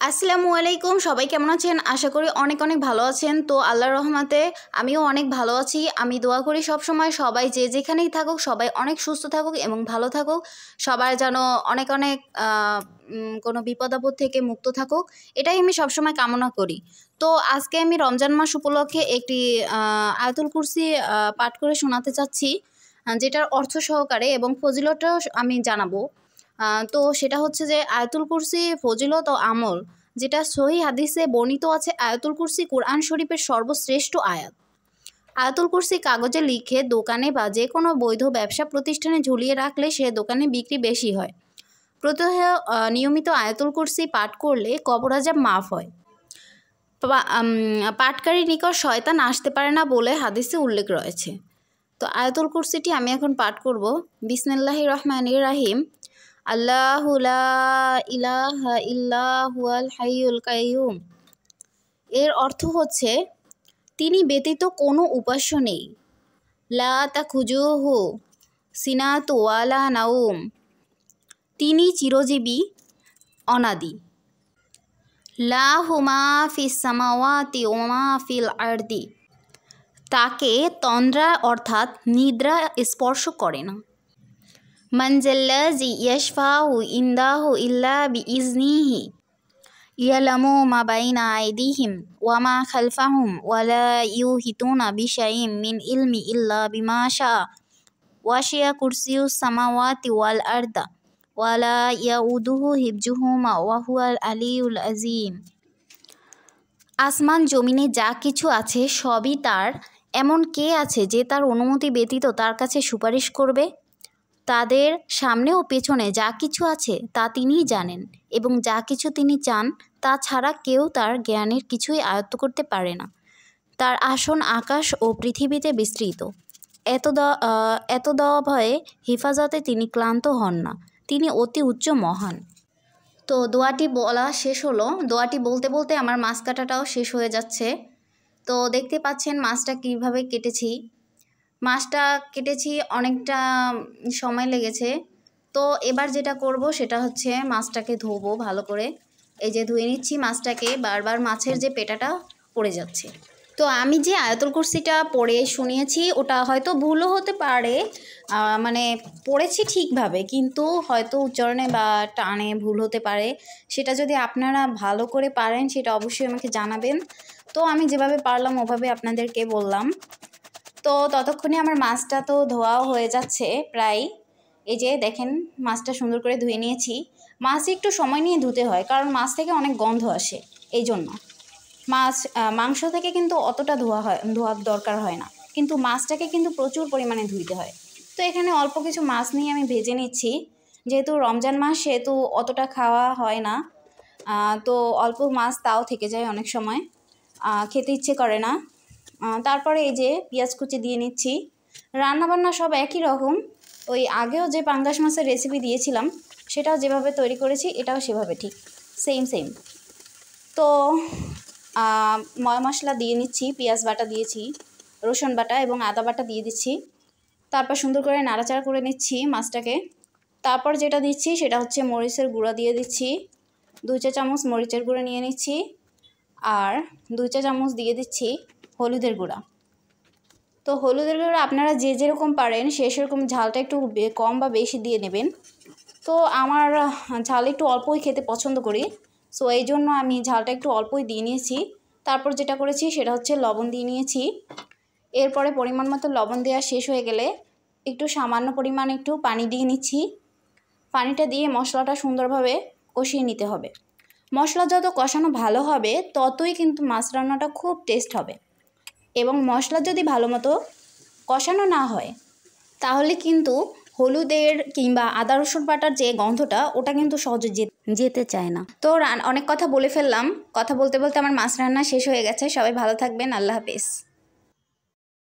আসসালামু আলাইকুম, সবাই কেমন আছেন? আশা করি অনেক অনেক ভালো আছেন। তো আল্লাহর রহমতে আমিও অনেক ভালো আছি। আমি দোয়া করি সবসময় সবাই যে যেখানেই থাকুক সবাই অনেক সুস্থ থাকুক এবং ভালো থাকুক, সবার যেন অনেক অনেক কোনো বিপদ আপদ থেকে মুক্ত থাকুক, এটাই আমি সবসময় কামনা করি। তো আজকে আমি রমজান মাস উপলক্ষে একটি আয়াতুল কুরসি পাঠ করে শোনাতে চাচ্ছি, যেটার অর্থ সহকারে এবং ফজিলতটাও আমি জানাবো। তো সেটা হচ্ছে যে আয়াতুল কুরসি ফজিলত ও আমল, যেটা সহি হাদিসে বর্ণিত আছে। আয়াতুল কুরসি কোরআন শরীফের সর্বশ্রেষ্ঠ আয়াত। আয়াতুল কুরসি কাগজে লিখে দোকানে বা যে কোনো বৈধ ব্যবসা প্রতিষ্ঠানে ঝুলিয়ে রাখলে সে দোকানে বিক্রি বেশি হয়। প্রত্যহ নিয়মিত আয়াতুল কুরসি পাঠ করলে কবর আযাব মাফ হয়। পাঠকারীর নিকট শয়তান আসতে পারে না বলে হাদিসে উল্লেখ রয়েছে। তো আয়াতুল কুরসিটি আমি এখন পাঠ করব। বিসমিল্লাহির রহমানির রহিম। আল্লাহু লা ইলাহা ইল্লা হুয়াল হাইয়ুল কাইয়ুম। এর অর্থ হচ্ছে তিনি ব্যতীত কোনো উপাস্য নেই। লা তাখুজুহু সিনাতু ওয়ালা নাউম। তিনি চিরজীবী, অনাদি। লা হুমা ফিস সামাওয়াতি ওয়া মা ফিল আরদি। তাকে তন্দ্রা অর্থাৎ নিদ্রা স্পর্শ করে না। মানজাল্লাযী ইয়াশফাউ ইনদাহু ইল্লা বিইজনিহি। ইয়ালামু মা বাইনা আইদিহিম ওয়া মা খালফাহুম ওয়া লা ইউহিতুনা বিশাইইম মিন ইলমি ইল্লা বিমা শাআ। ওয়াসি'a কুরসিয়ুস সামাওয়াতি ওয়াল আরদা ওয়া লা ইয়াউদুহু হিফজুহুমা ওয়া হুয়াল আলিয়্যুল আযীম। আসমান জমিনে যা কিছু আছে সবই তার। এমন কে আছে যে তার অনুমতি ব্যতীত তার কাছে সুপারিশ করবে? তাদের সামনে ও পেছনে যা কিছু আছে তা তিনিই জানেন, এবং যা কিছু তিনি চান তা ছাড়া কেউ তার জ্ঞানের কিছুই আয়ত্ত করতে পারে না। তার আসন আকাশ ও পৃথিবীতে বিস্তৃত। এত দেওয়া ভয়ে হেফাজতে তিনি ক্লান্ত হন না। তিনি অতি উচ্চ মহান। তো দোয়াটি বলা শেষ হলো। দোয়াটি বলতে বলতে আমার মাছ কাটাটাও শেষ হয়ে যাচ্ছে। তো দেখতে পাচ্ছেন মাছটা কীভাবে কেটেছি। মাছটা কেটেছি, অনেকটা সময় লেগেছে। তো এবার যেটা করব সেটা হচ্ছে মাছটাকে ধোবো ভালো করে। এই যে ধুয়ে নিচ্ছি মাছটাকে, বারবার মাছের যে পেটাটা পড়ে যাচ্ছে। তো আমি যে আয়াতুল কুরসিটা পড়ে শুনিয়েছি ওটা হয়তো ভুলও হতে পারে, মানে পড়েছি ঠিকভাবে, কিন্তু হয়তো উচ্চারণে বা টানে ভুল হতে পারে। সেটা যদি আপনারা ভালো করে পারেন সেটা অবশ্যই আমাকে জানাবেন। তো আমি যেভাবে পারলাম ওভাবে আপনাদেরকে বললাম। তো ততক্ষণে আমার মাছটা তো ধোয়াও হয়ে যাচ্ছে প্রায়। এই যে দেখেন মাছটা সুন্দর করে ধুয়ে নিয়েছি। মাছ একটু সময় নিয়ে ধুতে হয়, কারণ মাছ থেকে অনেক গন্ধ আসে, এই জন্য। মাংস থেকে কিন্তু অতটা ধোয়ার দরকার হয় না, কিন্তু মাছটাকে কিন্তু প্রচুর পরিমাণে ধুইতে হয়। তো এখানে অল্প কিছু মাছ নিয়ে আমি ভেজে নিচ্ছি। যেহেতু রমজান মাস সেহেতু অতটা খাওয়া হয় না, তো অল্প মাছ তাও থেকে যায় অনেক সময়, খেতে ইচ্ছে করে না। তারপরে এই যে পেঁয়াজ কুচি দিয়ে নিচ্ছি। রান্নাবান্না সব একই রকম। ওই আগেও যে পাঙ্গাস মাছের রেসিপি দিয়েছিলাম সেটাও যেভাবে তৈরি করেছি এটাও সেভাবে ঠিক সেম। তো ময় মশলা দিয়ে নিচ্ছি, পেঁয়াজ বাটা দিয়েছি, রসুন বাটা এবং আদা বাটা দিয়ে দিচ্ছি। তারপর সুন্দর করে নাড়াচাড়া করে নিচ্ছি মাছটাকে। তারপর যেটা দিচ্ছি সেটা হচ্ছে মরিচের গুঁড়া দিয়ে দিচ্ছি। 2 চা চামচ মরিচের গুঁড়া নিয়ে নিচ্ছি, আর 2 চা চামচ দিয়ে দিচ্ছি হলুদের গুঁড়া। তো হলুদের গুঁড়া আপনারা যে যেরকম পারেন সেরকম ঝালটা একটু কম বা বেশি দিয়ে নেবেন। তো আমার ঝাল একটু অল্পই খেতে পছন্দ করি, সো এই জন্য আমি ঝালটা একটু অল্পই দিয়ে নিয়েছি। তারপর যেটা করেছি সেটা হচ্ছে লবণ দিয়ে নিয়েছি। এরপরে পরিমাণ মতো লবণ দেওয়া শেষ হয়ে গেলে একটু সামান্য পরিমাণ একটু পানি দিয়ে নিচ্ছি। পানিটা দিয়ে মশলাটা সুন্দরভাবে কষিয়ে নিতে হবে। মশলা যত কষানো ভালো হবে ততই কিন্তু মাছ রান্নাটা খুব টেস্ট হবে। এবং মশলা যদি ভালো মতো কষানো না হয় তাহলে কিন্তু হলুদের কিংবা আদা রসুন বাটার যে গন্ধটা ওটা কিন্তু সহজে যেতে চায় না। তো অনেক কথা বলে ফেললাম। কথা বলতে বলতে আমার মাছ রান্না শেষ হয়ে গেছে। সবাই ভালো থাকবেন। আল্লাহ হাফেজ।